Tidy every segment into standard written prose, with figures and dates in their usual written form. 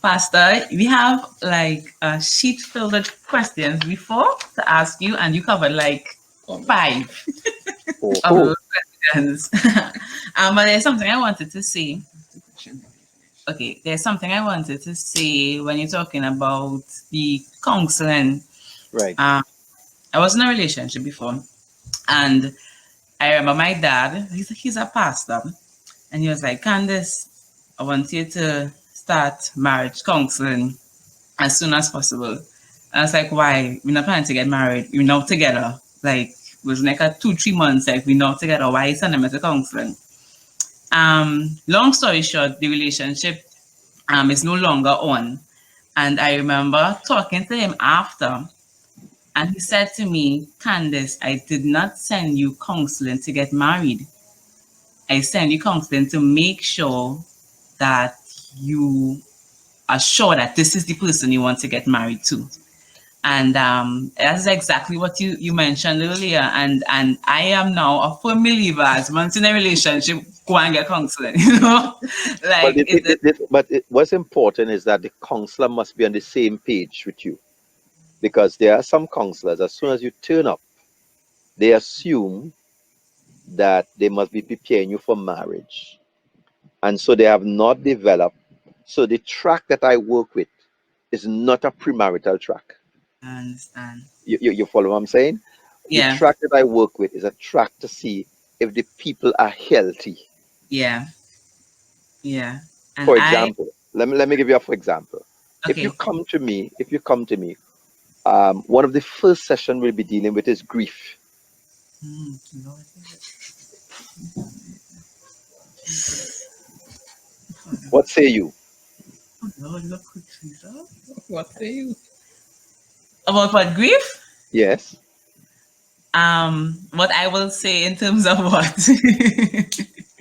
Pastor, we have like a sheet filled with questions before to ask you, and you covered like five of Oh, those questions. But there's something I wanted to say. Okay, there's something I wanted to say when you're talking about the counseling. right. Um, I was in a relationship before, and I remember my dad, he's a pastor, and he was like, Candace, I want you to start marriage counseling as soon as possible. And I was like, why? We're not planning to get married. We're not together. Like, it was like a 2, 3 months, like, we're not together. Why send them to counseling? Long story short, the relationship is no longer on. And I remember talking to him after, and he said to me, Candace, I did not send you counseling to get married. I send you counseling to make sure that you are sure that this is the person you want to get married to. And that's exactly what you mentioned earlier. And I am now a firm believer as once in a relationship, go and get counseling, you know? Well, Like it what's important is that the counselor must be on the same page with you, because there are some counselors, as soon as you turn up, they assume that they must be preparing you for marriage. And so they have not developed. So the track that I work with is not a premarital track. I understand. You follow what I'm saying? The Yeah, track that I work with is a track to see if the people are healthy. yeah, yeah. And For I example, let me give you a for example. okay. If you come to me, one of the first session we'll be dealing with is grief. Lord. What say you? Lord, look quickly, sir. What say you? About what grief? Yes. What I will say in terms of what?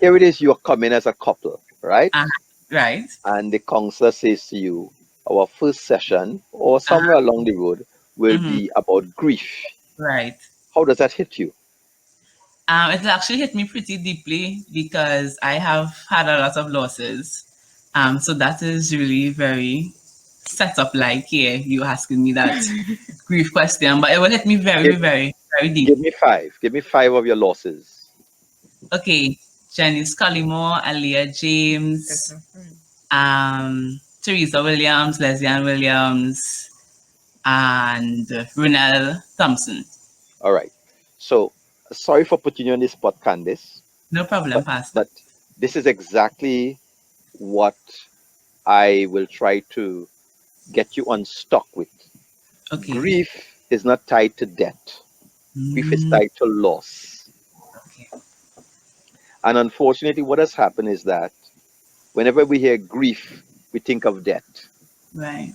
Here it is, you're coming as a couple, right? uh, right. And the counselor says to you, our first session or somewhere along the road will Mm-hmm. be about grief. Right. How does that hit you? It actually hit me pretty deeply because I have had a lot of losses. So that is really very set up like, yeah, you asking me that grief question, but it will hit me very, Give, very, very deep. give me five. Give me five of your losses. Okay, Jenny Scullymore, Aaliyah That's James, my friend. Teresa Williams, Leslie Williams, and Renelle Thompson. All right. So sorry for putting you on this spot, Candice, No problem, but Pastor. but this is exactly what I will try to get you unstuck with. Okay. Grief is not tied to death. Grief is Mm, tied to loss. okay. And unfortunately, what has happened is that whenever we hear grief, we think of death. Right.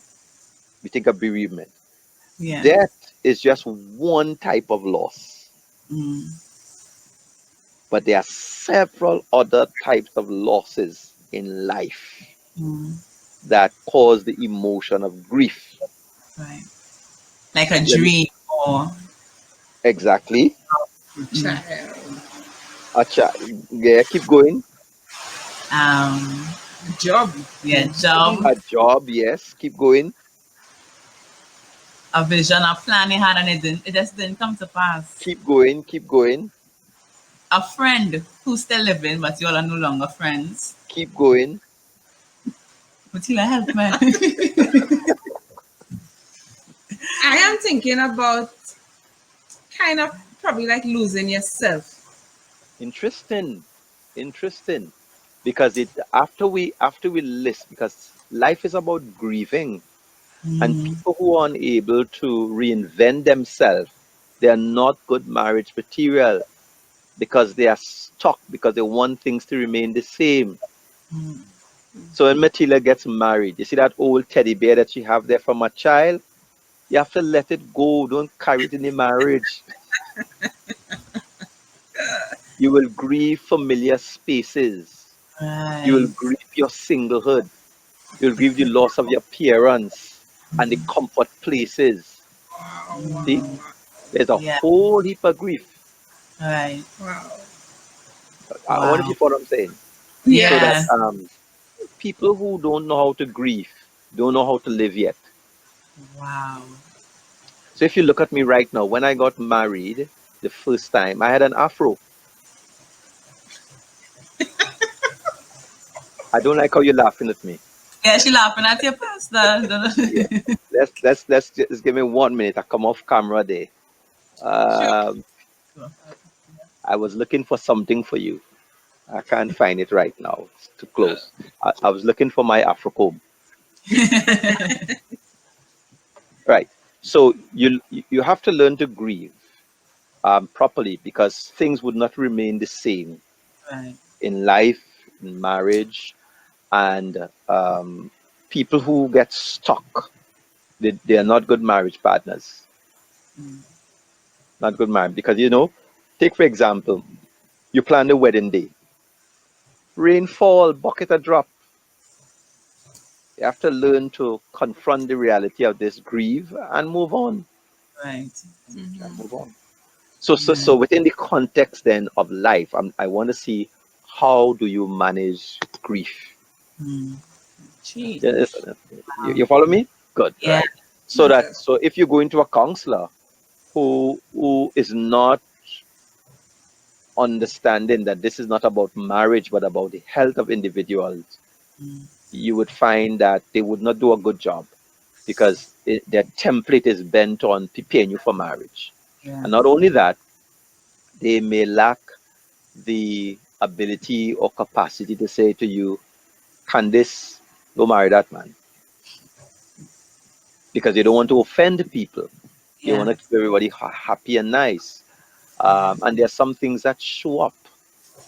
We think of bereavement. Yeah. Death is just one type of loss, Mm, but there are several other types of losses in life mm, that cause the emotion of grief. right. Like a Let me, dream or exactly. mm, Child. Acha, yeah, keep going. um Job. yeah, job, A job, yes, keep going. a vision, a plan you had and it just didn't come to pass. Keep going, keep going, A friend who's still living but you all are no longer friends. keep going. Matila, help man. I am thinking about kind of probably like losing yourself. Interesting, interesting. Because it after we list, because life is about grieving, and Mm, people who are unable to reinvent themselves, they are not good marriage material because they are stuck because they want things to remain the same. mm, So when Matilda gets married, you see that old teddy bear that you have there from a child? You have to let it go. Don't carry it in the marriage. You will grieve familiar spaces. You will right. grieve your singlehood. You'll grieve the loss of your parents and the comfort places. Wow, See, wow, there's a Yeah, whole heap of grief. right. wow. I wonder if Wow. you follow what I'm saying. So that Yes. Yes. people who don't know how to grieve, don't know how to live yet. Wow. So if you look at me right now, when I got married the first time, I had an afro. I don't like how you're laughing at me. Yeah, she laughing at your pastor. Yeah. Let's just give me 1 minute. I come off camera there. Sure. Um, I was looking for something for you. I can't find it right now. It's too close. I was looking for my afro comb. Right. So you have to learn to grieve properly, because things would not remain the same Right. in life, in marriage, and people who get stuck. They are not good marriage partners. Mm. Not good marriage, because take for example, you plan the wedding day. Rainfall, bucket a drop. You have to learn to confront the reality of this, grieve, and move on. Right. And Mhm. move on. So Yeah. within the context then of life, I want to see, how do you manage grief? Mm. Yes, Wow. you follow me? Good, Yeah. right? So Okay. that so if you go into a counselor who is not understanding that this is not about marriage but about the health of individuals, Mm. you would find that they would not do a good job, because their template is bent on preparing you for marriage. Yeah. And not only that, they may lack the ability or capacity to say to you, Candice, go marry that man, because they don't want to offend people. They want Yeah. to keep everybody happy and nice. And there are some things that show up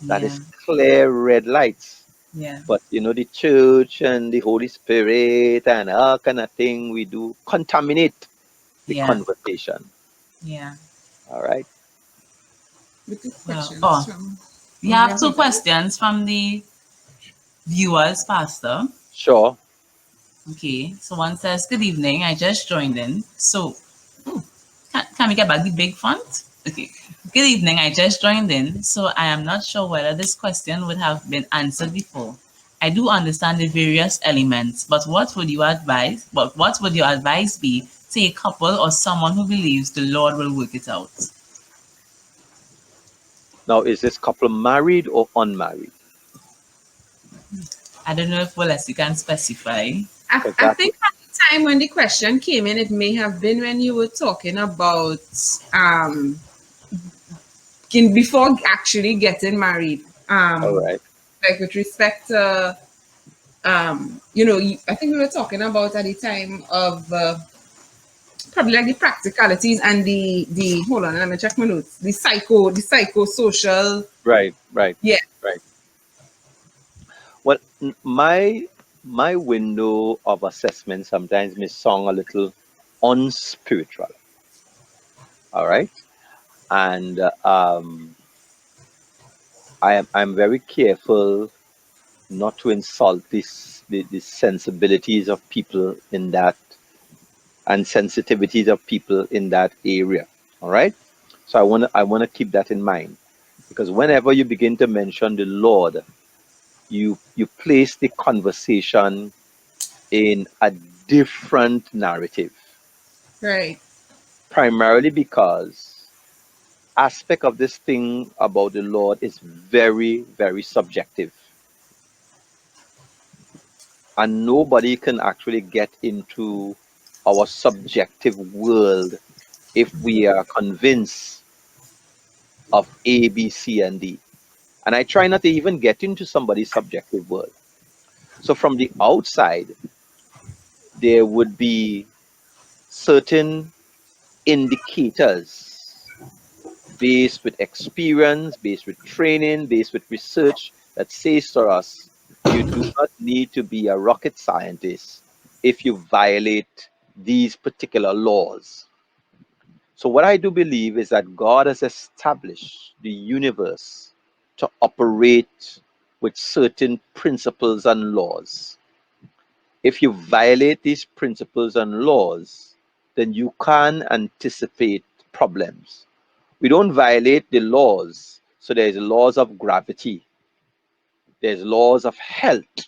that Yeah. is clear red lights. Yeah. But the church and the Holy Spirit and all kind of thing we do contaminate the Yeah. conversation. Yeah. All right. With the Well, questions oh, from we have two Abigail. questions from the viewers, Pastor. Sure. Okay. So one says, "Good evening. I just joined in. So, oh, can we get back the big font? Okay. Good evening. I just joined in. So I am not sure whether this question would have been answered before. I do understand the various elements, but what would you advise? But what would your advice be to a couple or someone who believes the Lord will work it out?" Now, is this couple married or unmarried? I don't know if Wallace can specify. Because I that think at the time when the question came in, it may have been when you were talking about um before actually getting married. all right. Like with respect to I think we were talking about at the time of probably like the practicalities and the hold on, let me check my notes. The psychosocial. Right, right, Yeah. right. Well, my window of assessment sometimes may sound a little unspiritual. All right. And I'm very careful not to insult the sensibilities of people in that, and sensitivities of people in that area. All right. So I want to keep that in mind, because whenever you begin to mention the Lord, you place the conversation in a different narrative, Right. primarily because aspect of this thing about the Lord is very, very subjective, and nobody can actually get into our subjective world if we are convinced of A, B, C, and D. And I try not to even get into somebody's subjective world. So from the outside, there would be certain indicators based with experience, based with training, based with research that says to us, you do not need to be a rocket scientist if you violate these particular laws. So, what I do believe is that God has established the universe to operate with certain principles and laws. If you violate these principles and laws, then you can anticipate problems. We don't violate the laws. So there's laws of gravity, there's laws of health,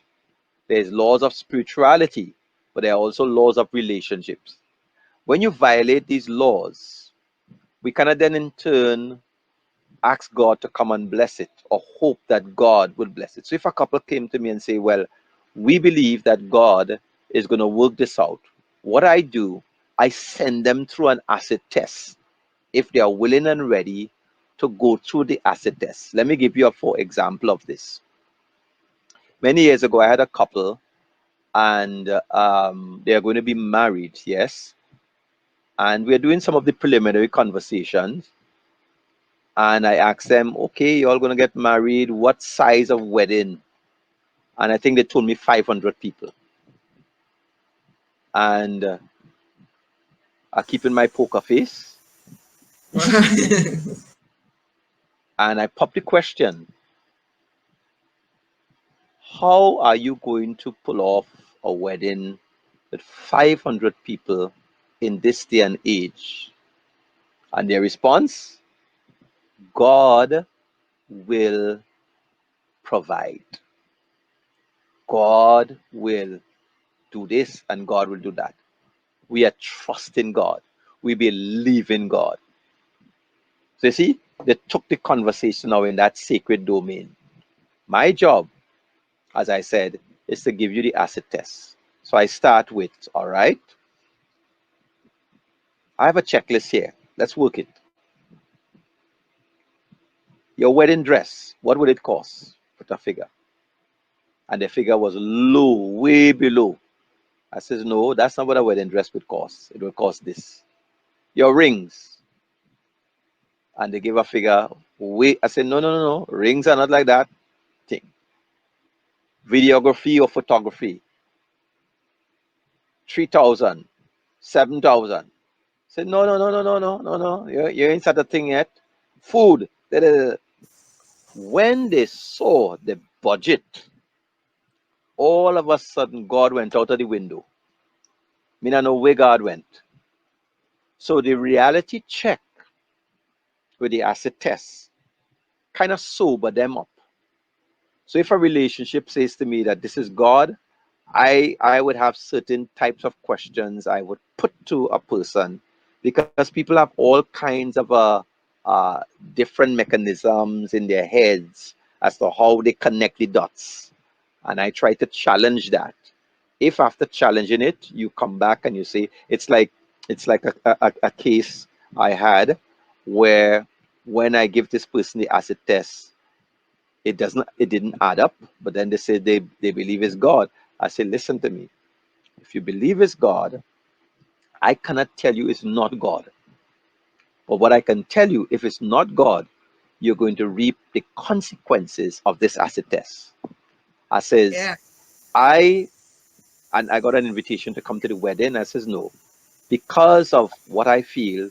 there's laws of spirituality. but there are also laws of relationships. When you violate these laws, we cannot then in turn ask God to come and bless it or hope that God will bless it. So if a couple came to me and say, well, we believe that God is going to work this out, what I do, I send them through an acid test if they are willing and ready to go through the acid test. Let me give you a for example of this. Many years ago, I had a couple and they are going to be married, yes. And we're doing some of the preliminary conversations. And I asked them, okay, you're all going to get married. What size of wedding? And I think they told me 500 people. And I keep in my poker face. And I popped the question, how are you going to pull off a wedding with 500 people in this day and age? And their response, God will provide. God will do this and God will do that. We are trusting God. We believe in God. So you see, they took the conversation now in that sacred domain. My job, as I said, is to give you the acid test. So I start with, all right, I have a checklist here. Let's work it. Your wedding dress, what would it cost? Put a figure. And the figure was low, way below. I says, no, that's not what a wedding dress would cost. It will cost this. Your rings. And they gave a figure. Way. I said, no, no, no, no. Rings are not like that thing. Videography or photography. 3,000, 7,000. I said, no, no, no, no, no, no, no, no. You ain't said a thing yet. Food. Da, da, da. When they saw the budget, all of a sudden God went out of the window. Me not know where God went. So the reality check with the acid test kind of sober them up. So if a relationship says to me that this is God, I would have certain types of questions I would put to a person because people have all kinds of different mechanisms in their heads as to how they connect the dots. And I try to challenge that. If after challenging it, you come back and you say, it's like a case I had where when I give this person the acid test, it didn't add up, but then they say they believe it's God. I say, listen to me. If you believe it's God, I cannot tell you it's not God. But what I can tell you, if it's not God, you're going to reap the consequences of this acid test. I says, Yeah. I got an invitation to come to the wedding. I says, no, because of what I feel,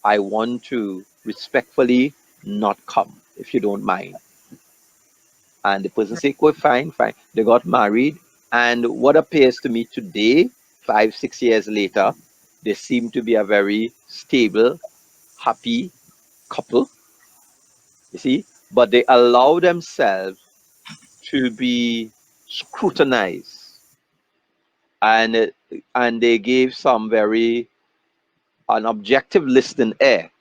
I want to respectfully not come, if you don't mind. And the person said, "Go, fine, fine." They got married, and what appears to me today, 5, 6 years later, they seem to be a very stable, happy couple. You see, but they allow themselves to be scrutinized, and and they gave some very an objective listening air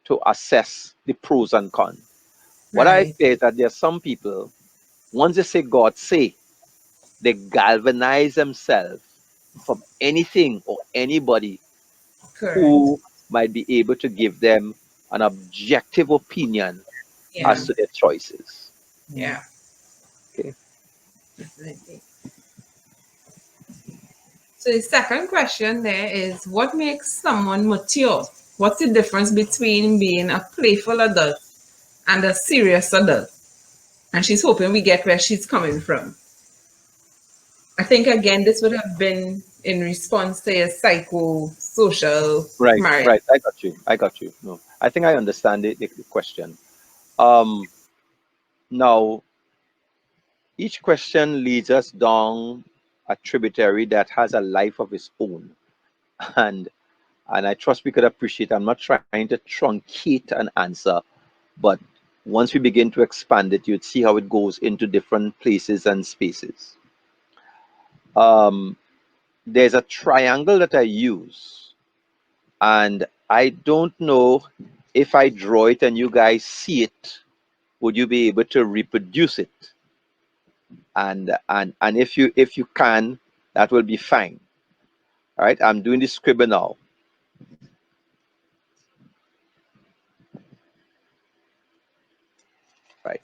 to assess the pros and cons. What I Right. say is that there are some people, once they say God say, they galvanize themselves from anything or anybody Correct. who might be able to give them an objective opinion Yeah. as to their choices. Yeah. Okay. Definitely. So the second question there is, what makes someone mature? What's the difference between being a playful adult and a serious adult? And she's hoping we get where she's coming from. I think again this would have been in response to a psychosocial Right, marriage. right. I got you. I got you. No, I think I understand the question. Um, Now, each question leads us down a tributary that has a life of its own. And and I trust we could appreciate. I'm not trying to truncate an answer, but once we begin to expand it, you'd see how it goes into different places and spaces. Um, there's a triangle that I use, and I don't know if I draw it and you guys see it, would you be able to reproduce it? And if you can, that will be fine. All right, I'm doing the scribble now. Right.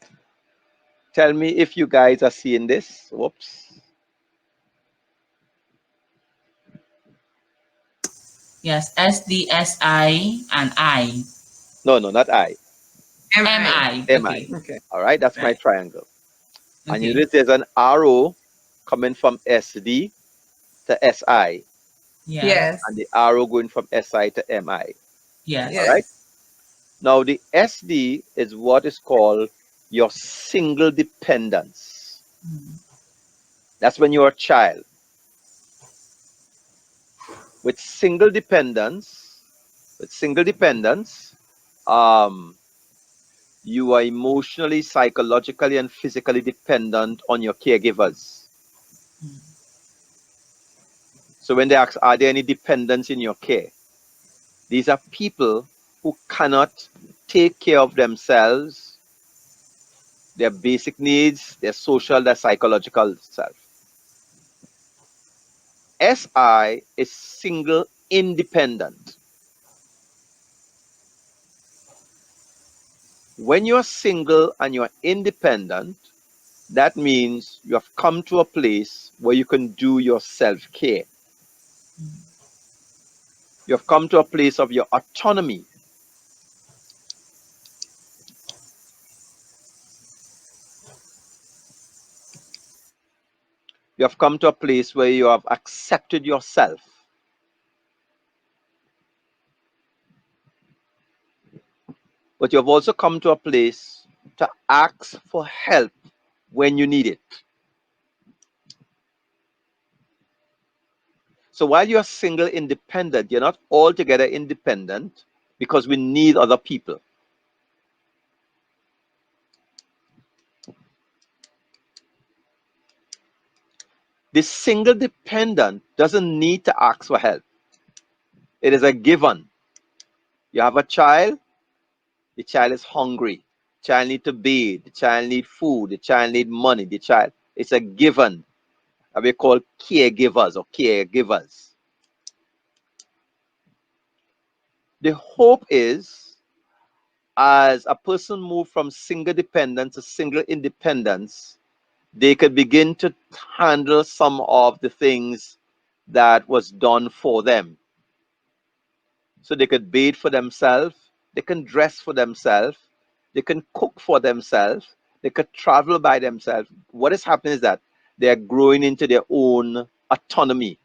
Tell me if you guys are seeing this. Whoops. Yes, SDSI and I. No, no, not I. MI. MI. MI. Okay. Okay. All right, that's my Right. triangle. And you Okay. notice there's an arrow coming from SD to SI, Yeah. Yes. and the arrow going from SI to MI. All Yes. right. Yes. Now the SD is what is called your single dependence. That's when you're a child. With single dependence, with single dependence, um, you are emotionally, psychologically, and physically dependent on your caregivers. So when they ask, are there any dependents in your care? These are people who cannot take care of themselves, their basic needs, their social, their psychological self. SI is single independent. When you're single and you're independent, that means you have come to a place where you can do your self care. You have come to a place of your autonomy. You have come to a place where you have accepted yourself. But you have also come to a place to ask for help when you need it. So while you're single independent, you're not altogether independent because we need other people. The single dependent doesn't need to ask for help. It is a given. You have a child, the child is hungry. The child needs to bathe. The child needs food. The child needs money. The child, it's a given. We call caregivers or caregivers. The hope is as a person moves from single dependence to single independence, they could begin to handle some of the things that was done for them. So they could bathe for themselves, they can dress for themselves, they can cook for themselves, they could travel by themselves. What is happening is that they are growing into their own autonomy.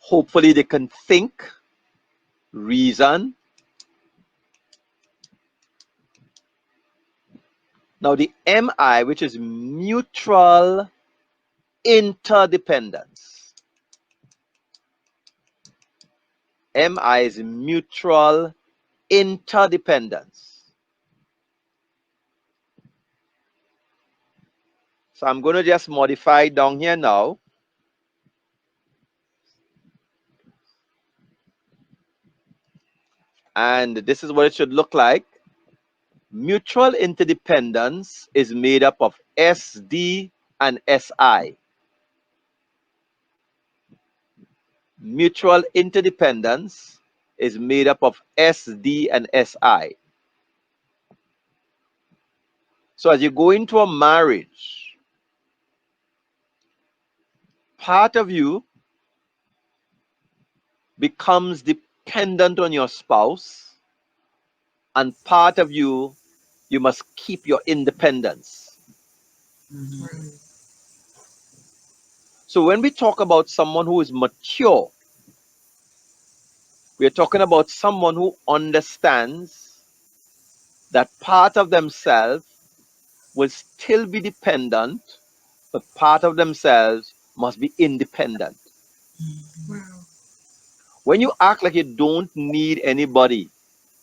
Hopefully, they can think, reason. Now, the MI, which is mutual interdependence. MI is mutual interdependence. So I'm going to just modify down here now. And this is what it should look like. Mutual interdependence is made up of SD and SI. Mutual interdependence is made up of SD and SI. So as you go into a marriage, part of you becomes dependent on your spouse, and part of you, you must keep your independence. So when we talk about someone who is mature, we're talking about someone who understands that part of themselves will still be dependent, but part of themselves must be independent. Wow. When you act like you don't need anybody,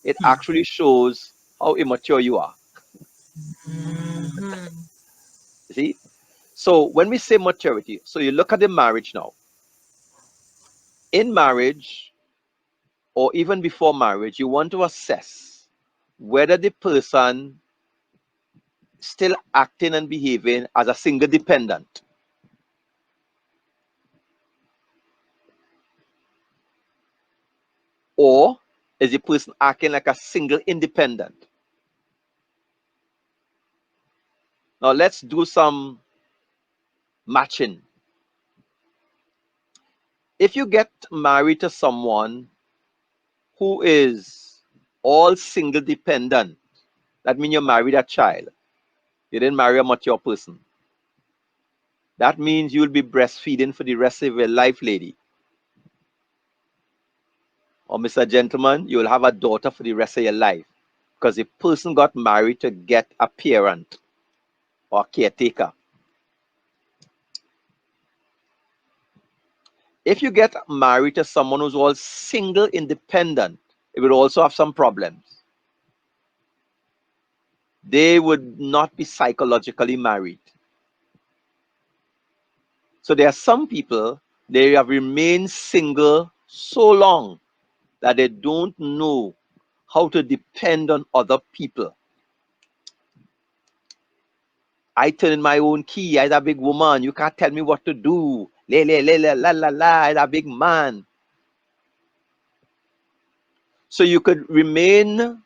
it actually shows how immature you are. Mm-hmm. You see? So when we say maturity, so you look at the marriage now. In marriage, or even before marriage, you want to assess whether the person still acting and behaving as a single dependent, or is the person acting like a single independent. Now let's do some matching. If you get married to someone who is all single dependent, that means you married a child. You didn't marry a mature person. That means you'll be breastfeeding for the rest of your life, lady. Or Mr. Gentleman, you'll have a daughter for the rest of your life. Because the person got married to get a parent or caretaker. If you get married to someone who's all single independent, it will also have some problems. They would not be psychologically married. So there are some people, they have remained single so long that they don't know how to depend on other people. I turn in my own key. I'm a big woman. You can't tell me what to do. Le, le, le, le, la, la, la. I'm a big man. So you could remain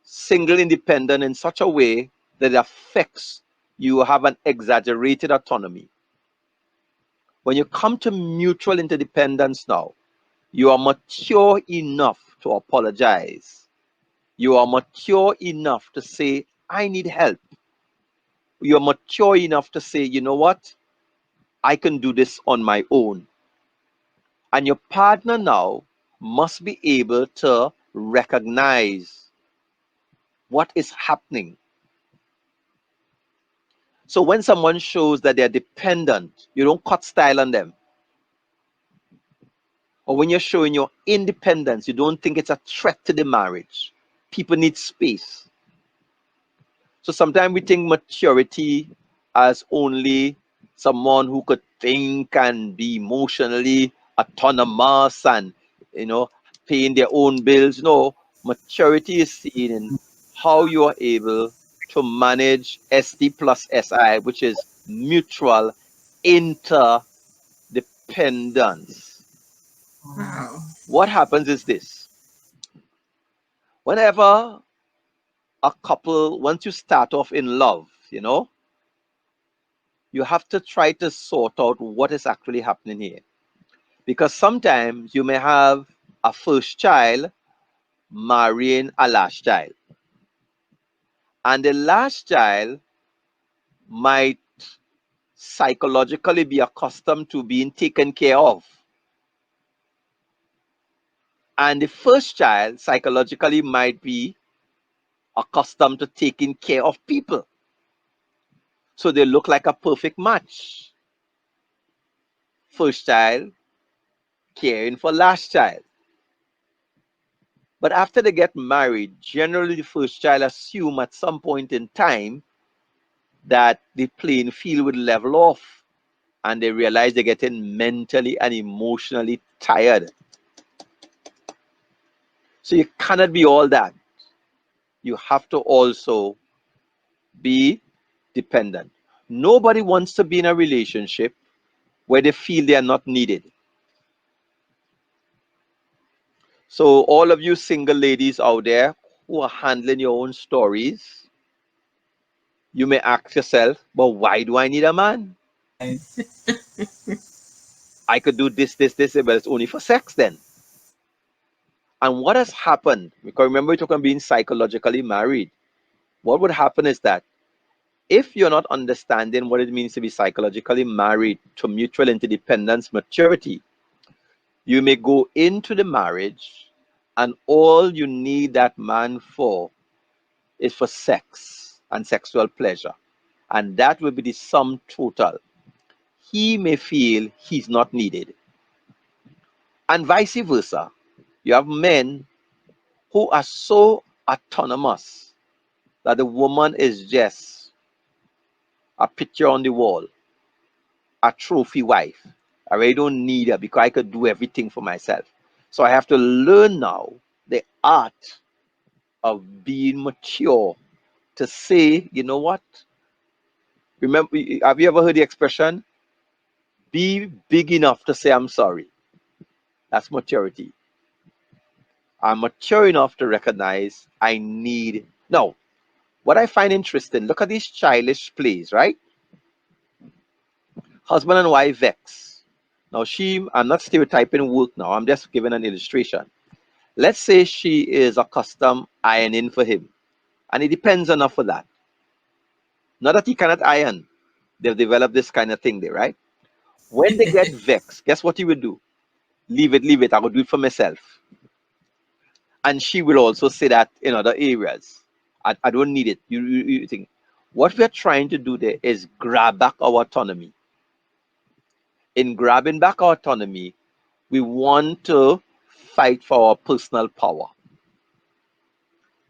single independent in such a way that it affects you have an exaggerated autonomy. When you come to mutual interdependence now, you are mature enough to apologize. You are mature enough to say, I need help. You are mature enough to say, you know what? I can do this on my own. And your partner now must be able to recognize what is happening. So when someone shows that they're dependent, you don't cut style on them. Or when you're showing your independence, you don't think it's a threat to the marriage. People need space. So sometimes we think maturity as only someone who could think and be emotionally autonomous and, paying their own bills. No, maturity is seen in how you are able to manage SD plus SI, which is mutual interdependence. Wow. What happens is this. Whenever a couple, once you start off in love, you have to try to sort out what is actually happening here. Because sometimes you may have a first child marrying a last child. And the last child might psychologically be accustomed to being taken care of. And the first child psychologically might be accustomed to taking care of people. So they look like a perfect match. First child caring for last child. But after they get married, generally the first child assume at some point in time that the playing field would level off and they realize they're getting mentally and emotionally tired. So you cannot be all that. You have to also be dependent. Nobody wants to be in a relationship where they feel they are not needed. So all of you single ladies out there who are handling your own stories, you may ask yourself, but why do I need a man? I could do this, but it's only for sex then. And what has happened, because remember we're talking about being psychologically married. What would happen is that if you're not understanding what it means to be psychologically married to mutual interdependence maturity, you may go into the marriage and all you need that man for is for sex and sexual pleasure. And that will be the sum total. He may feel he's not needed. And vice versa. You have men who are so autonomous that the woman is just a picture on the wall, a trophy wife. I really don't need her because I could do everything for myself. So I have to learn now the art of being mature to say, you know what? Remember, have you ever heard the expression, be big enough to say I'm sorry? That's maturity. I'm mature enough to recognize I need. Now, what I find interesting, look at these childish plays, right? Husband and wife vex. Now, I'm not stereotyping work now, I'm just giving an illustration. Let's say she is accustomed ironing for him, and he depends on her for that. Not that he cannot iron, they've developed this kind of thing there, right? When they get vexed, guess what he will do? Leave it, I will do it for myself. And she will also say that in other areas. I don't need it. You think what we're trying to do there is grab back our autonomy. In grabbing back our autonomy, we want to fight for our personal power.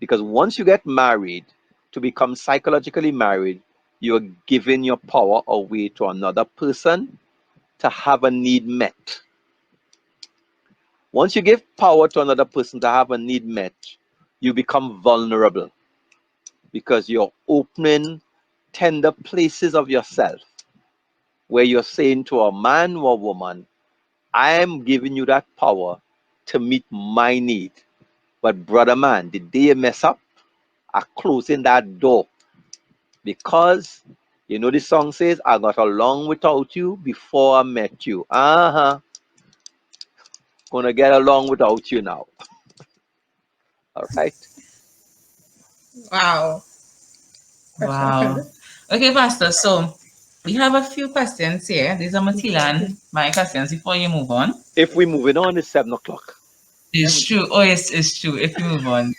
Because once you get married, to become psychologically married, you're giving your power away to another person to have a need met. Once you give power to another person to have a need met, you become vulnerable because you're opening tender places of yourself where you're saying to a man or woman, I am giving you that power to meet my need. But brother man, the day you mess up, I'm closing that door because you know the song says, I got along without you before I met you. Gonna get along without you now. All right. Wow. Wow. Okay, Pastor. So we have a few questions here. These are Mateela and my questions before you move on. If we're moving on, it's 7 o'clock. It's true. Oh, it's true. If you move on.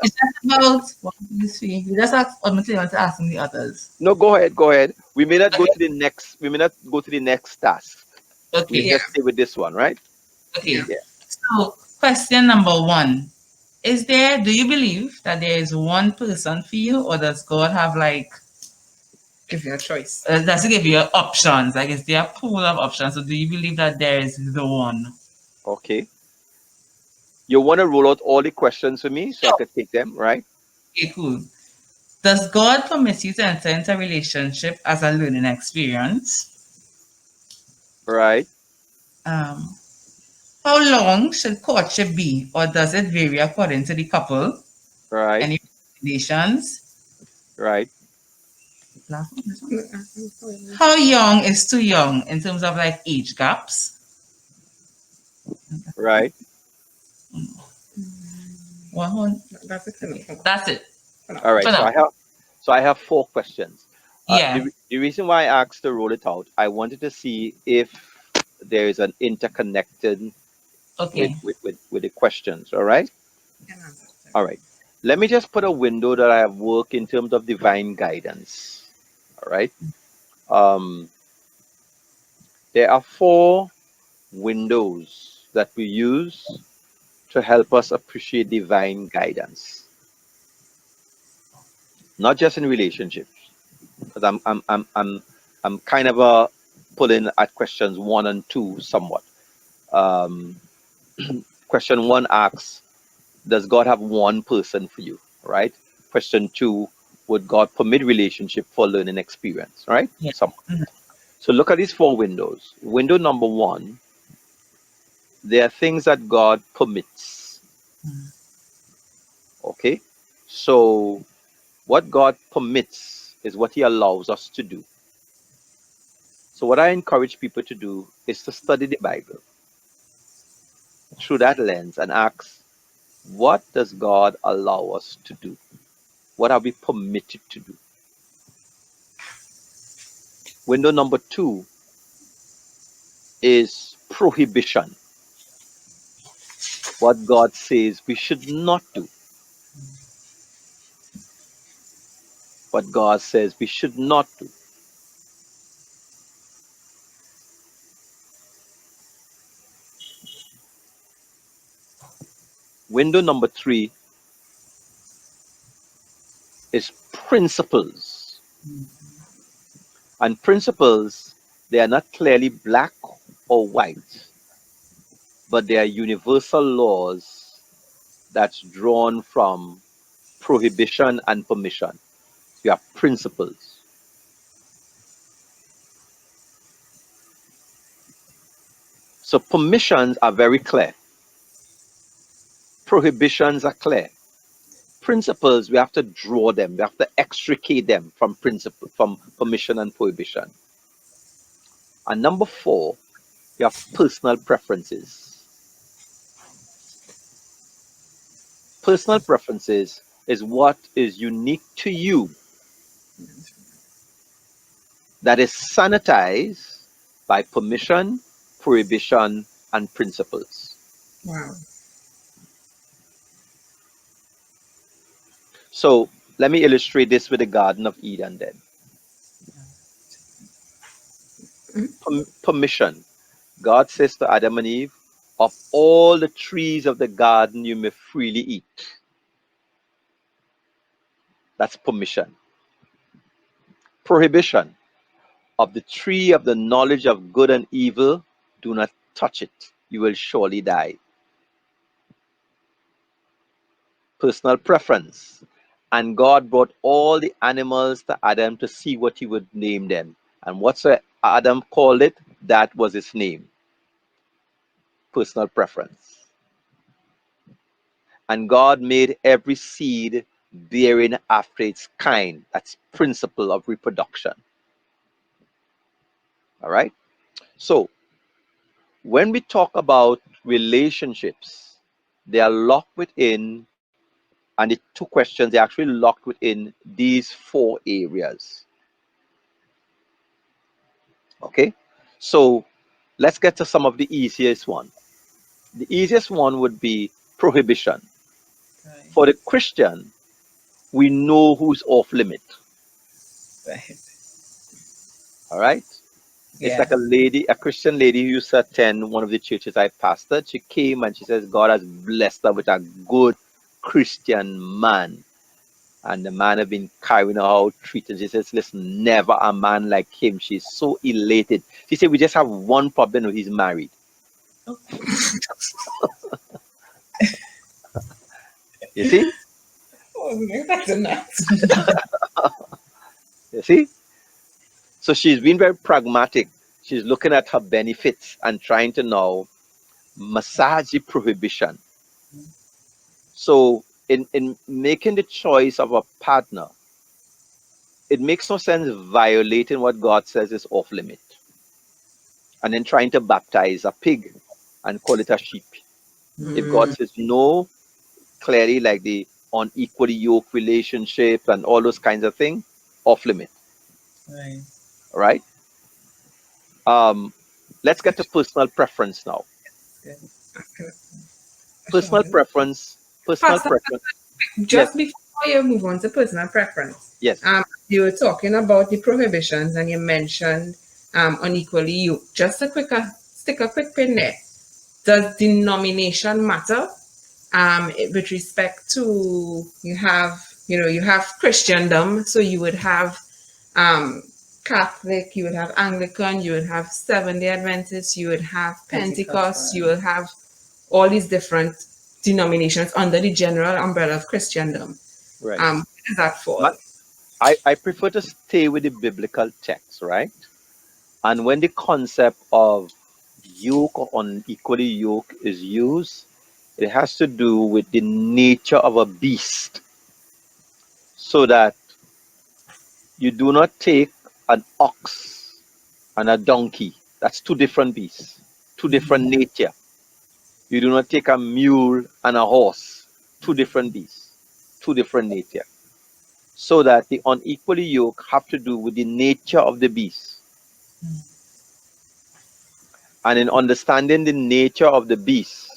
It's just about 1, 2, 3. You just ask or Mateela wants to ask the others. No, go ahead, go ahead. We may not go Okay. to the next. We may not go to the next task. We Okay. Yeah. just stay with this one, right? Okay. Yeah. So question number 1. Do you believe that there is one person for you, or does God have like Give you a choice. does he give you options? Like is there a pool of options? So do you believe that there is the one? Okay. You want to roll out all the questions for me so I could take them, right? Okay, cool. Does God permit you to enter into a relationship as a learning experience? Right, Um, how long should courtship be, or does it vary according to the couple? right, Any recommendations? right. Last one, this one. How young is too young in terms of like age gaps? Right. One. That's it. That's it. All right. For now. So I have 4 questions. Yeah. The reason why I asked to roll it out, I wanted to see if there is an interconnected Okay. with the questions. All right. All right. Let me just put a window that I have worked in terms of divine guidance. All right. Um, there are 4 windows that we use to help us appreciate divine guidance, not just in relationships. Because I'm kind of pulling at questions 1 and 2 somewhat. Um, question 1 asks, does God have one person for you? Right. Question 2, would God permit relationship for learning experience? Right. Yeah. So look at these 4 windows. Window number 1, there are things that God permits. Okay. So what God permits is what He allows us to do. So what I encourage people to do is to study the Bible through that lens and ask, what does God allow us to do? What are we permitted to do? Window number 2 is prohibition. What God says we should not do. What God says we should not do. Window number 3 is principles. And principles, they are not clearly black or white, but they are universal laws that's drawn from prohibition and permission. You have principles. So permissions are very clear. Prohibitions are clear. Principles, we have to draw them. We have to extricate them from principle, from permission and prohibition. And number four, you have personal preferences. Personal preferences is what is unique to you that is sanitized by permission, prohibition, and principles. Wow. So let me illustrate this with the Garden of Eden then. Permission. God says to Adam and Eve, of all the trees of the garden you may freely eat. That's permission. Prohibition. Of the tree of the knowledge of good and evil, do not touch it. You will surely die. Personal preference. And God brought all the animals to Adam to see what he would name them. And what's Adam called it? That was his name. Personal preference. And God made every seed bearing after its kind. That's principle of reproduction. All right. So when we talk about relationships, they are locked within, and the two questions, they are actually locked within these four areas. Okay. So let's get to some of the easiest one. The easiest one would be prohibition. Right. For the Christian, we know who's off limit. Right. All right. It's Yeah. like a Christian lady who used to attend one of the churches I pastored. She came and she says, God has blessed her with a good Christian man. And the man have been carrying her out, treating. She says, listen, never a man like him. She's so elated. She said, we just have one problem, he's married. Okay. You see? Oh, that's a nuts. You see? So she's been very pragmatic. She's looking at her benefits and trying to now massage the prohibition. So in making the choice of a partner, it makes no sense violating what God says is off limit and then trying to baptize a pig and call it a sheep. If God says no, clearly like the unequally yoked relationship and all those kinds of things, off limit. Right. All right. Let's get to personal preference now. Good. Personal preference. Personal Pastor, preference. Yes. just before you move on to personal preference, Yes. you were talking about the prohibitions and you mentioned unequally yoked. Just stick a quick pin there. Does denomination matter? With respect to you have Christendom, so you would have Catholic, you would have Anglican, you would have Seventh-day Adventist, you would have Pentecost, you will have all these different denominations under the general umbrella of Christendom. Right. Where does that fall? But I prefer to stay with the biblical text, right? And when the concept of yoke or unequally yoke is used, it has to do with the nature of a beast. So that you do not take an ox and a donkey. That's two different beasts, two different nature. You do not take a mule and a horse, two different beasts, two different nature. So that the unequally yoke have to do with the nature of the beast. And in understanding the nature of the beast,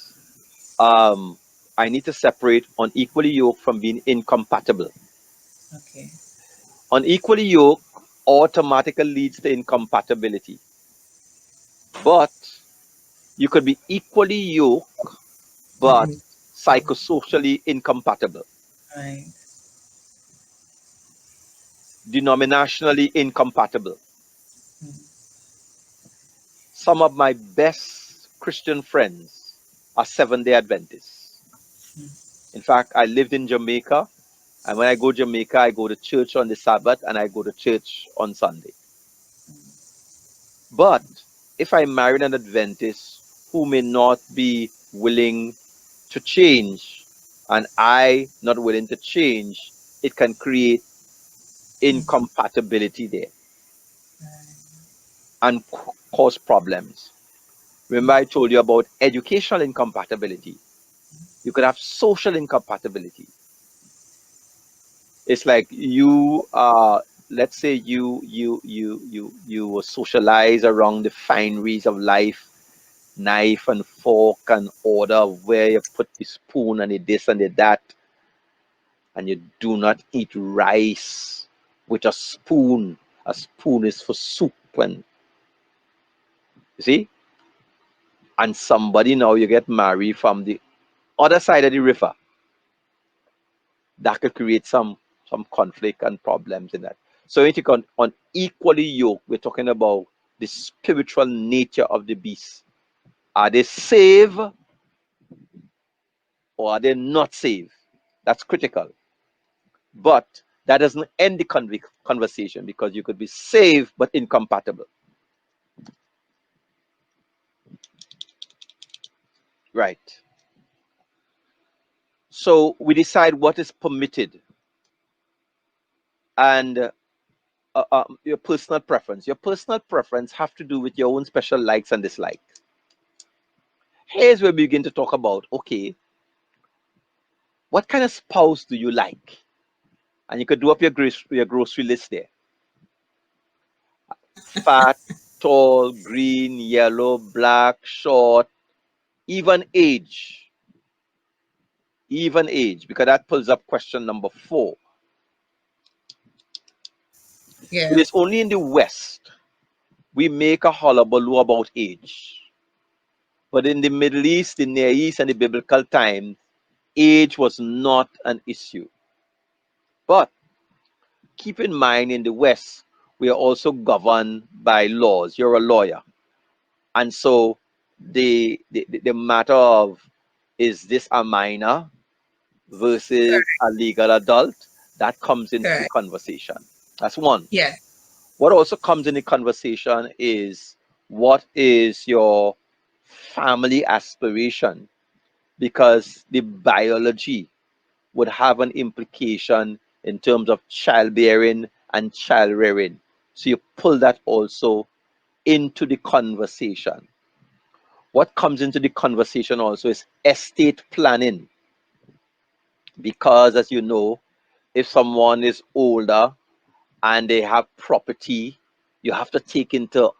I need to separate unequally yoked from being incompatible. Okay. Unequally yoked automatically leads to incompatibility. But you could be equally yoked, but psychosocially incompatible, Right. denominationally incompatible. Some of my best Christian friends are Seventh-day Adventists. In fact, I lived in Jamaica, and when I go to Jamaica, I go to church on the Sabbath and I go to church on Sunday. But if I married an Adventist who may not be willing to change, and I not willing to change, it can create incompatibility there and cause problems. Remember, I told you about educational incompatibility. You could have social incompatibility. It's like you let's say you were socialized around the fineries of life, knife and fork and order where you put the spoon and the this and the that, and you do not eat rice with a spoon. A spoon is for soup, and you see, and somebody now you get married from the other side of the river, that could create some conflict and problems in that. So when you take on equally yoked, we're talking about the spiritual nature of the beast. Are they saved or are they not saved? That's critical. But that doesn't end the conversation, because you could be saved but incompatible. Right. So we decide what is permitted, and your personal preference. Your personal preference have to do with your own special likes and dislikes. Here's where we begin to talk about, okay, what kind of spouse do you like? And you could do up your grocery list there. Fat, tall, green, yellow, black, short, even age. Even age, because that pulls up question number 4. Yeah. It is only in the West we make a hullabaloo about age. But in the Middle East, the Near East, and the biblical times, age was not an issue. But keep in mind, in the West, we are also governed by laws. You're a lawyer. And so the matter of, is this a minor versus Correct. a legal adult, that comes into the Correct. conversation. That's one. Yeah. What also comes in the conversation is, what is your family aspiration? Because the biology would have an implication in terms of childbearing and child rearing. So you pull that also into the conversation. What comes into the conversation also is estate planning. Because, as you know, if someone is older and they have property, you have to take into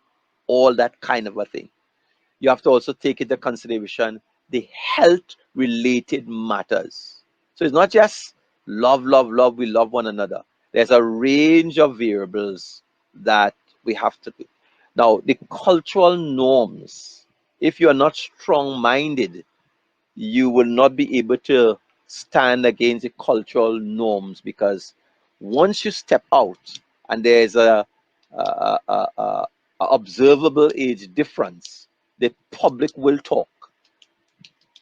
all that kind of a thing. You have to also take into consideration the health related matters. So it's not just love, love, love, we love one another. There's a range of variables that we have to do. Now, the cultural norms, if you are not strong minded, you will not be able to stand against the cultural norms, because once you step out and there's a observable age difference, the public will talk.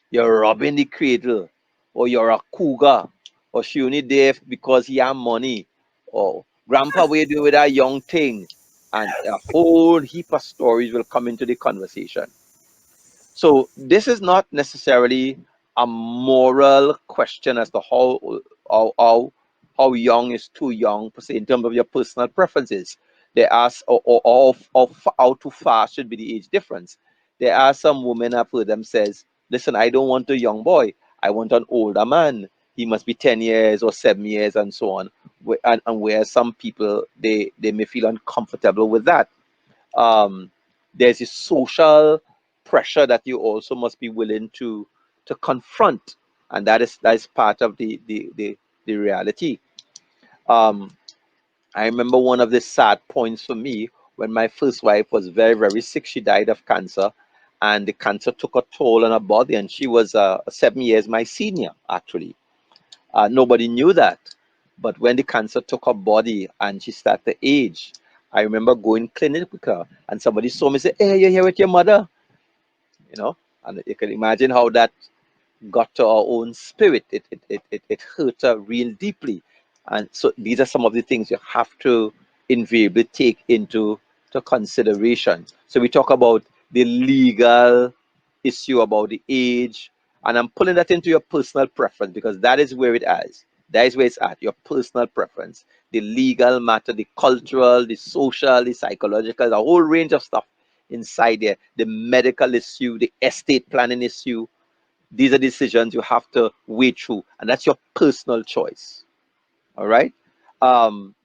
You're robbing the cradle, or you're a cougar, or she only there because he have money, or grandpa, what you do with that young thing, and a whole heap of stories will come into the conversation. So this is not necessarily a moral question as to how how, how young is too young per se in terms of your personal preferences. There are how too far should be the age difference. There are some women, I've heard them says, listen, I don't want a young boy. I want an older man. He must be 10 years or 7 years and so on. And where some people, they may feel uncomfortable with that. um, there's a social pressure that you also must be willing to confront, and that is part of the reality. um, I remember one of the sad points for me, when my first wife was very, very sick. She died of cancer, and the cancer took a toll on her body, and she was 7 years my senior, actually. Nobody knew that. But when the cancer took her body and she started to age, I remember going clinic with her, and somebody saw me say, "Hey, you're here with your mother," you know, and you can imagine how that got to our own spirit. It hurt her real deeply. And so these are some of the things you have to invariably take into to consideration. So we talk about the legal issue about the age, and I'm pulling that into your personal preference because that is where it is. That is where it's at, your personal preference. The legal matter, the cultural, the social, the psychological, the whole range of stuff inside there, the medical issue, the estate planning issue. These are decisions you have to weigh through, and that's your personal choice. All right. Um,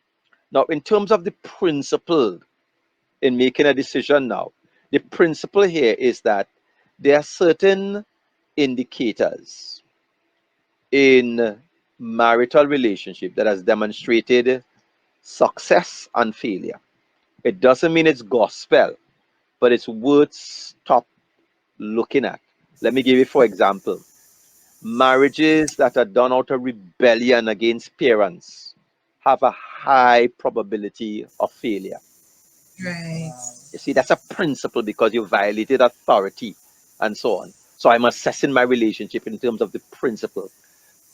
Now, in terms of the principle in making a decision, now, the principle here is that there are certain indicators in marital relationship that has demonstrated success and failure. It doesn't mean it's gospel, but it's worth stop looking at. Let me give you, for example, marriages that are done out of rebellion against parents have a high probability of failure. Right. You see, that's a principle because you violated authority and so on. So I'm assessing my relationship in terms of the principle.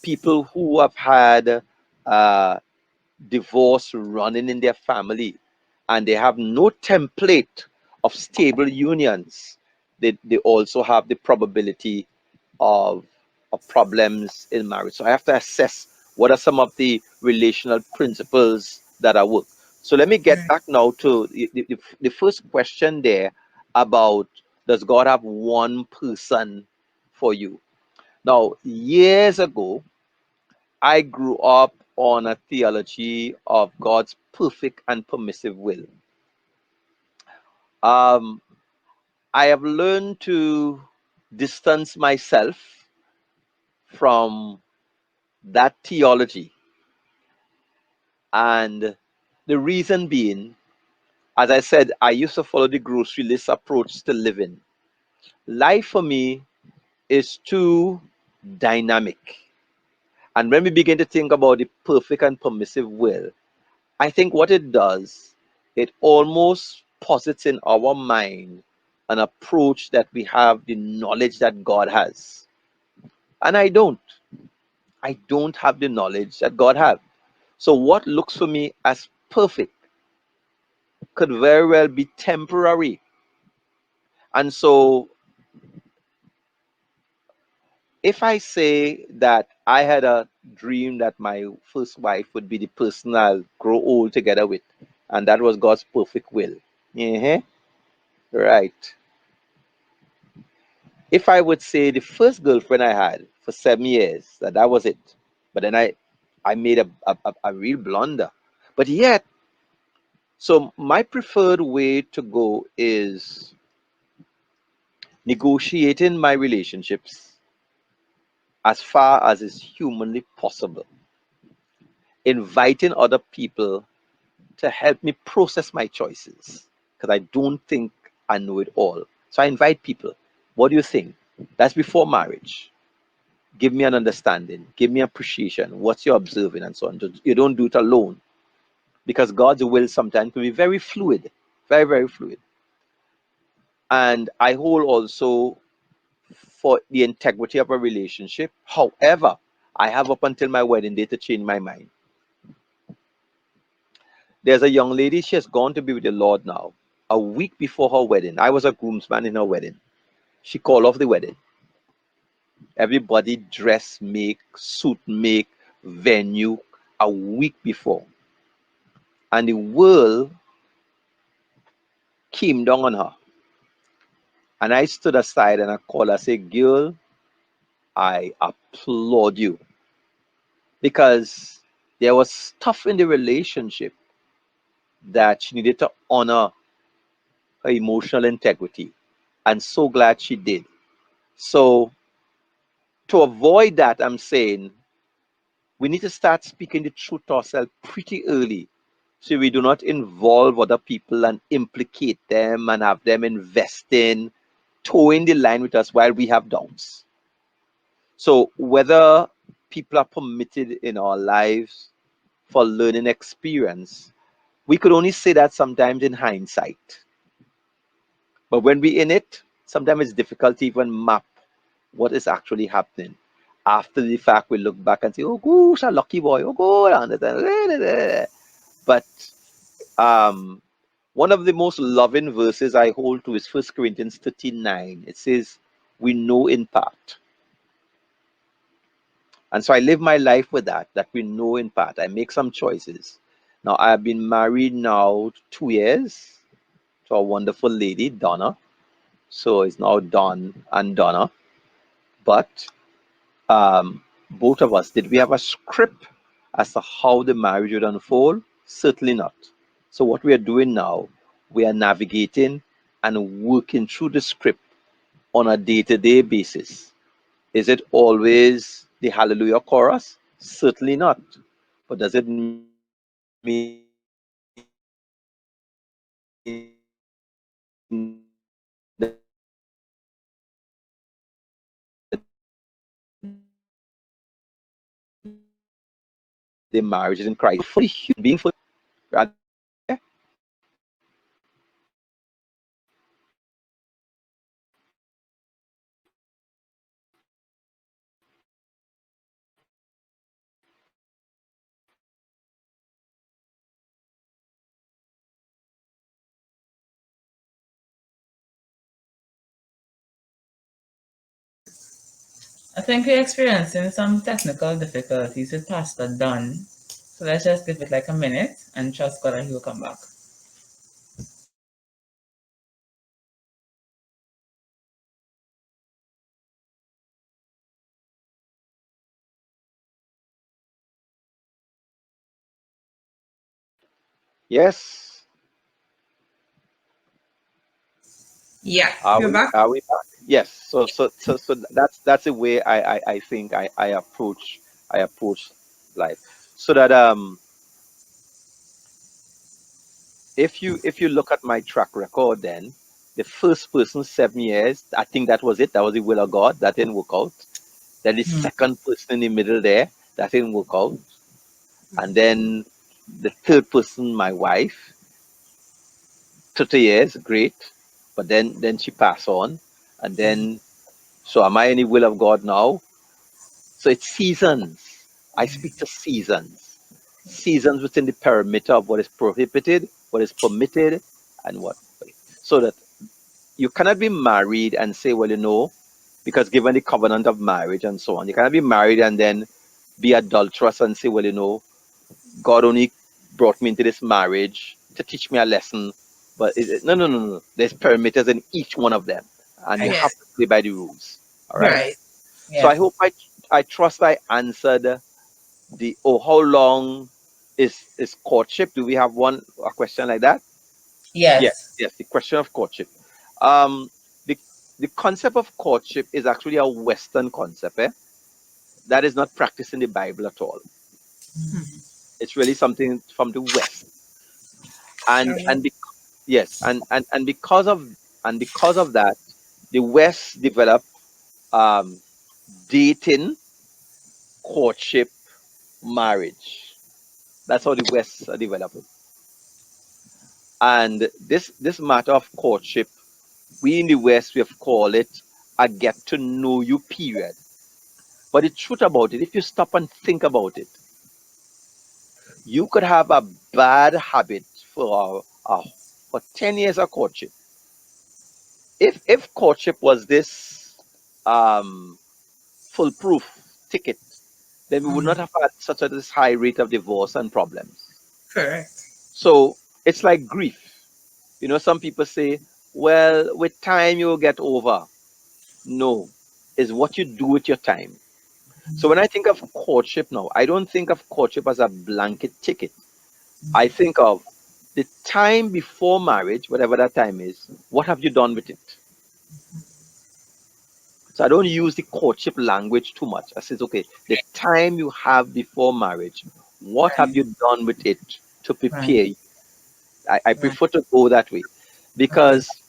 People who have had uh, divorce running in their family and they have no template of stable unions, they also have the probability of, of problems in marriage. So I have to assess what are some of the relational principles that I work. So let me get Right. back now to the first question there about does God have one person for you? Now, years ago, I grew up on a theology of God's perfect and permissive will. Um, I have learned to distance myself from that theology. And the reason being, as I said, I used to follow the grocery list approach to living. Life for me is too dynamic. And when we begin to think about the perfect and permissive will, I think what it does, it almost posits in our mind an approach that we have the knowledge that God has. And I don't. I don't have the knowledge that God has. So what looks for me as perfect could very well be temporary. And so if I say that I had a dream that my first wife would be the person I'll grow old together with, and that was God's perfect will. Uh-huh. Right. If I would say the first girlfriend I had for 7 years, that was it. But then I made a real blunder. But yet, so my preferred way to go is negotiating my relationships as far as is humanly possible, inviting other people to help me process my choices because I don't think I know it all. So I invite people. What do you think? That's before marriage. Give me an understanding, give me appreciation, what's your observing, and so on. You don't do it alone because God's will sometimes can be very fluid, very, very fluid. And I hold also for the integrity of a relationship. However, I have up until my wedding day to change my mind. There's a young lady, she has gone to be with the Lord now. A week before her wedding, I was a groomsman in her wedding. She called off the wedding. Everybody dress make, suit make, venue a week before. And the world came down on her. And I stood aside and I called her, I said, girl, I applaud you. Because there was stuff in the relationship that she needed to honor her emotional integrity. And so glad she did. So to avoid that, I'm saying we need to start speaking the truth to ourselves pretty early so we do not involve other people and implicate them and have them investing, towing the line with us while we have doubts. So whether people are permitted in our lives for learning experience, we could only say that sometimes in hindsight. But when we're in it, sometimes it's difficult to even map what is actually happening. After the fact, we look back and say, oh, gosh, a lucky boy. Oh, go. But um, one of the most loving verses I hold to is 1 Corinthians 13:9. It says, we know in part. And so I live my life with that we know in part. I make some choices. Now, I have been married now 2 years to a wonderful lady, Donna. So it's now Don and Donna. But both of us, did we have a script as to how the marriage would unfold? Certainly not. So what we are doing now, we are navigating and working through the script on a day-to-day basis. Is it always the hallelujah chorus? Certainly not. But does it mean the marriage is in Christ? For the human being, for I think we're experiencing some technical difficulties with Pastor Dunn. So let's just give it like a minute and trust God that he will come back. yes. Yeah, Are you're we back. are we back? Yes. So that's the way I think I approach life. So that if you look at my track record, then the first person 7 years, I think that was it. That was the will of God. That didn't work out. Then the second person in the middle there, that didn't work out. And then the third person, my wife, 30 years, great. But then she passed on. And then so am I in the will of God now? So it's seasons. I speak to seasons. Seasons within the perimeter of what is prohibited, what is permitted, and what. So that you cannot be married and say, well, because given the covenant of marriage and so on, you cannot be married and then be adulterous and say, well, God only brought me into this marriage to teach me a lesson. But no, no, no, no. There's perimeters in each one of them, and you Right. have Yes. to play by the rules. All right. Right. So I Yes. hope I trust I answered the how long is courtship? Do we have a question like that? Yes, Yes. yes. The question of courtship. Um, the the concept of courtship is actually a Western concept. That is not practiced in the Bible at all. It's really something from the West. And All right. and yes, and because of that, the West developed um, dating, courtship, marriage. That's how the West are developing. And this matter of courtship, we in the West we have called it a get to know you period. But the truth about it, if you stop and think about it, you could have a bad habit for 10 years of courtship. If courtship was this um, foolproof ticket, then we would not have had such a this high rate of divorce and problems. Correct. So it's like grief. Some people say, well, with time you'll get over. No, is what you do with your time. So when I think of courtship now, I don't think of courtship as a blanket ticket. I think of the time before marriage, whatever that time is, what have you done with it? So I don't use the courtship language too much. I says, okay, the time you have before marriage, what have you done with it to Right. prepare you? I Right. prefer to go that way Okay. because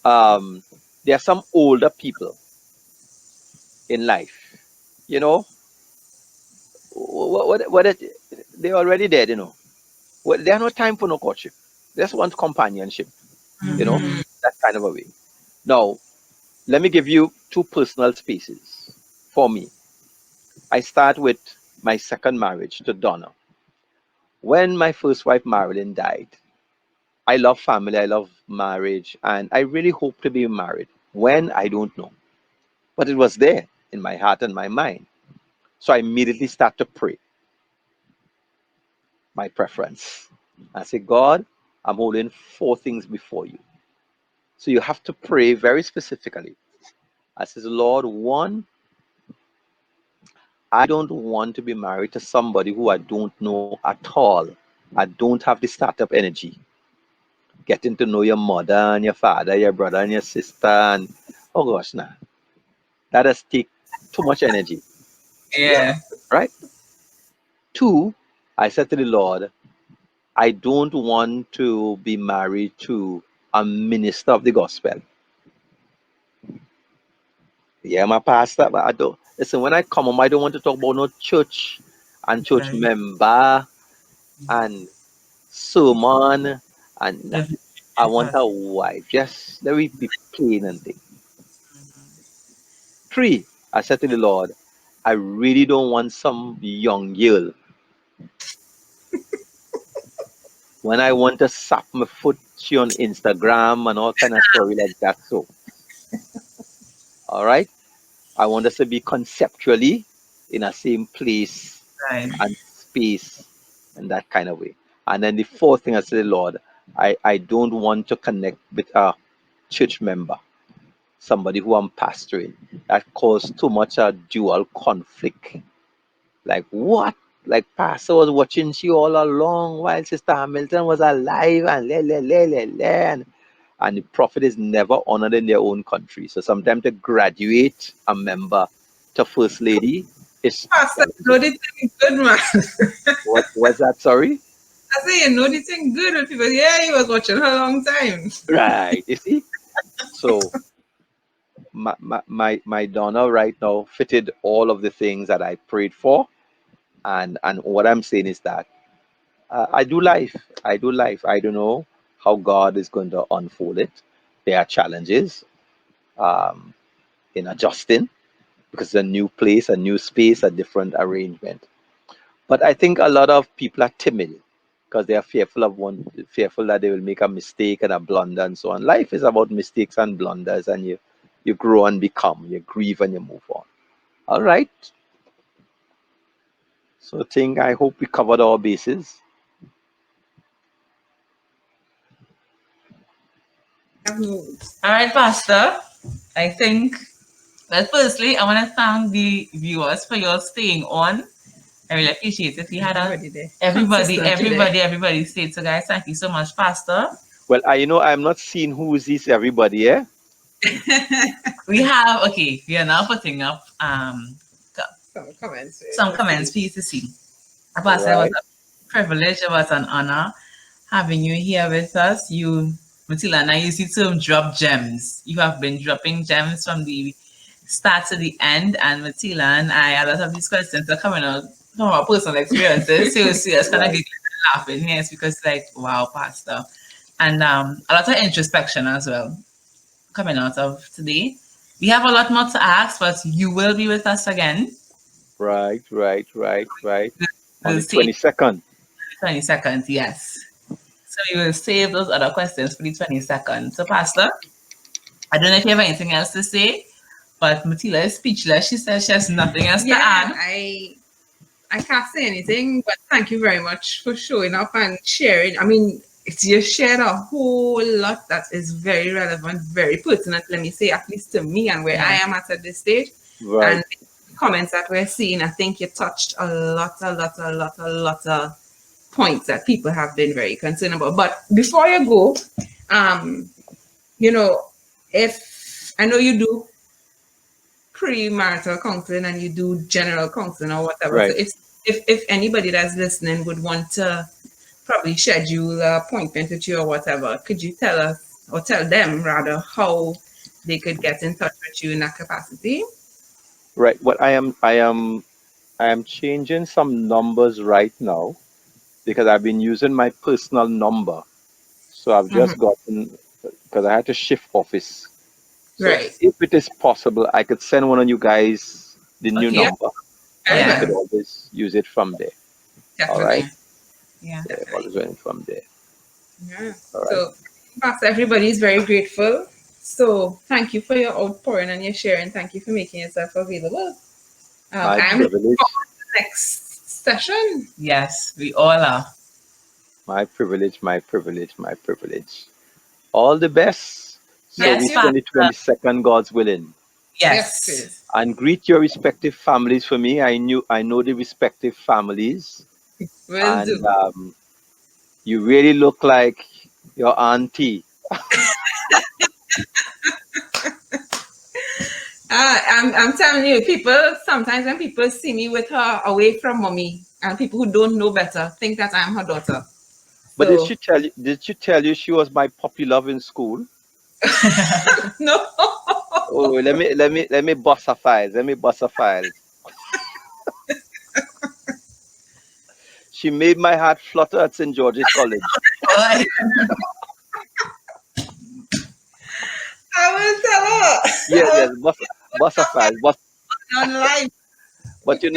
um, there are some older people in life, you know, they're already dead. Well, they have no time for no courtship. They just want companionship, you know, Mm-hmm. that kind of a way. Now, let me give you two personal spaces for me. I start with my second marriage to Donna. When my first wife, Marilyn, died, I love family, I love marriage, and I really hope to be married. When, I don't know. But it was there in my heart and my mind. So I immediately start to pray my preference. I say, God, I'm holding four things before you. So you have to pray very specifically. I says, Lord, one, I don't want to be married to somebody who I don't know at all. I don't have the startup energy. Getting to know your mother and your father, your brother and your sister, and oh gosh, nah, that has take too much energy, Yeah. right? Two, I said to the Lord, I don't want to be married to a minister of the gospel. Yeah, my pastor, but I don't listen. When I come home, I don't want to talk about no church and church Right. member and sermon and nah. The I vision want a person. wife. Just let me be plain and thing. Three, I said to the Lord, I really don't want some young girl when I want to sap my foot she on Instagram and all kind of story like that. So, all right, I want us to be conceptually in a same place Right. and space and that kind of way. And then the fourth thing I said, Lord, I don't want to connect with a church member, somebody who I'm pastoring. That caused too much a dual conflict. Like what? Like Pastor was watching she all along while Sister Hamilton was alive and and the prophet is never honored in their own country. So sometimes to graduate a member to first lady is Pastor, you know challenging. the thing good, man. What was that? Sorry? I say, you know the thing good with people. Yeah, he was watching her a long time. Right. You see? So my Donna right now fitted all of the things that I prayed for. And what I'm saying is that I do life. I do life. I don't know how God is going to unfold it. There are challenges um, in adjusting because it's a new place, a new space, a different arrangement. But I think a lot of people are timid because they are fearful that they will make a mistake and a blunder and so on. Life is about mistakes and blunders, and you grow and become, you grieve and you move on. All right. So I hope we covered our bases. I've moved. All right, Pastor. I think, well, firstly, I want to thank the viewers for your staying on. I really appreciate it. We had Everybody there. everybody, Consistently there. everybody, everybody stayed. So, guys, thank you so much, Pastor. Well, I'm not seeing who is this everybody, eh? We have, okay, we are now putting up Some comments here. some Let's comments see. for you to see. Pastor, it was Right. a privilege, it was an honor having you here with us. You, Mateela, and I use the term drop gems. You have been dropping gems from the start to the end, and Mateela and I, a lot of these questions are coming out from our personal experiences. So you see us kind of Right. giggling and laughing, yes, because like, wow, Pastor. And a lot of introspection as well coming out of today. We have a lot more to ask, but you will be with us again. Right. On We'll the see 22nd. 22nd, yes. So we will save those other questions for the 22nd. So, Pastor, I don't know if you have anything else to say, but Mateela is speechless. She says she has nothing else to Yeah, add. I can't say anything, but thank you very much for showing up and sharing. I mean, you shared a whole lot that is very relevant, very pertinent, let me say, at least to me and where I Yeah. am at this stage. Right. And the comments that we're seeing, I think you touched a lot of points that people have been very concerned about. But before you go, um, you know, if I know you do premarital counseling and you do general counseling or whatever. So Right. if anybody that's listening would want to probably schedule an appointment with you or whatever, could you tell us or tell them rather how they could get in touch with you in that capacity? Right. What I am changing some numbers right now. because I've been using my personal number. So I've Mhm. just gotten, because I had to shift office. So Right. if it is possible, I could send one of you guys the new Okay. Yeah, number, very and you Yeah. could well. always use it from there. All right? Definitely. Yeah. Yeah, Definitely. always running from there. Yeah. All right. So, Pastor, everybody is very grateful. So, thank you for your outpouring and your sharing. Thank you for making yourself available. My I'm looking privilege. forward to the next session. Yes, we all are. My privilege. My privilege. My privilege. All the best. So Thank we Yes, you. spend the Pastor. 22nd, God's willing. Yes, Yes. please. And greet your respective families for me. I know the respective families, Will and do. you really look like your auntie. I'm telling you, people sometimes when people see me with her away from mommy, and people who don't know better think that I'm her daughter. But did So she tell you? Did she tell you she was my puppy love in school? no, Oh, let me bust her files. Let me bust her files. She made my heart flutter at St. George's College. Boy. I will tell her. Yes, I yes, will bust her tell files. Bust, her on live. but the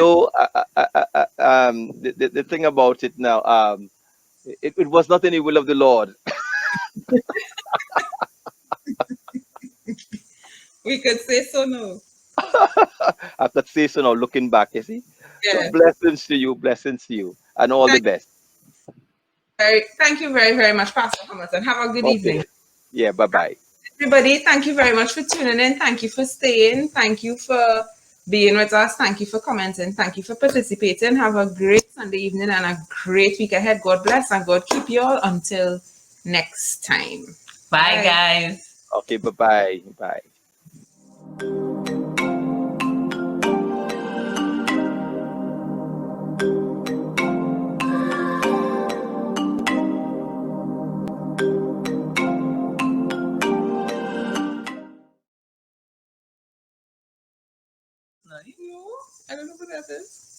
thing about it now, it was not any will of the Lord. We could say so no. I could say so now, looking back, you see. So Yeah. blessings to you, and all the Thank best. thank you very, very much, Pastor Hamilton. Have a good evening. Okay. Yeah, bye bye. Everybody, thank you very much for tuning in. Thank you for staying. Thank you for being with us. Thank you for commenting. Thank you for participating. Have a great Sunday evening and a great week ahead. God bless and God keep you all until next time. Bye, Bye. guys. Okay, bye bye. Bye. No, No, I don't know who that is.